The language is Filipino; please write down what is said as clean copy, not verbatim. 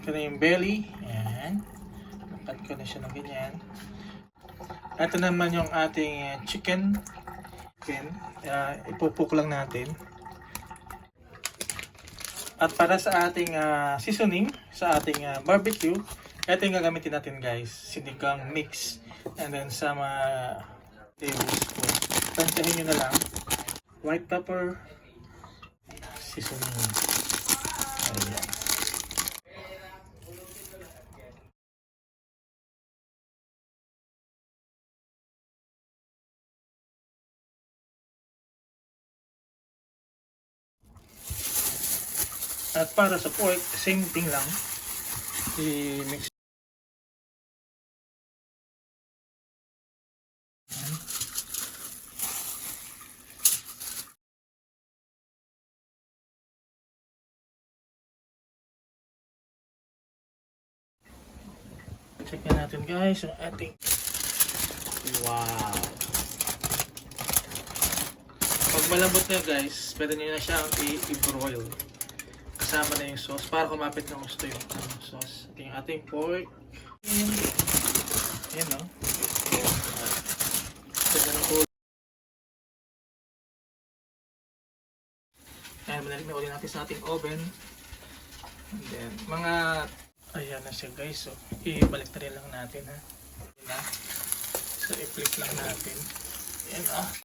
Ito na yung belly. Ayan. Nakat ko na siya ng ganyan. Ito naman yung ating chicken. Ipupuk lang natin. At para sa ating seasoning, sa ating barbecue, ito yung gagamitin natin guys. Sinigang mix. And then some tablespoon. Tansyahin nyo na lang. White pepper. Seasoning. Ayan. At para sa pork, same thing lang. I-mix. Check na natin guys yung ating. Wow! Pag malambot na guys, pwede nyo na siyang i-broil. Kasama na yung sauce para kumapit ng gusto yung sauce. Ito yung ating pork. Ayan o. Ganda ng kulay. Ayan, manalig na ulit natin sa ating oven. And then, ayan na siya guys. So, ibalik na rin lang natin ha. Ayan na. So, i-flip lang natin. Ayan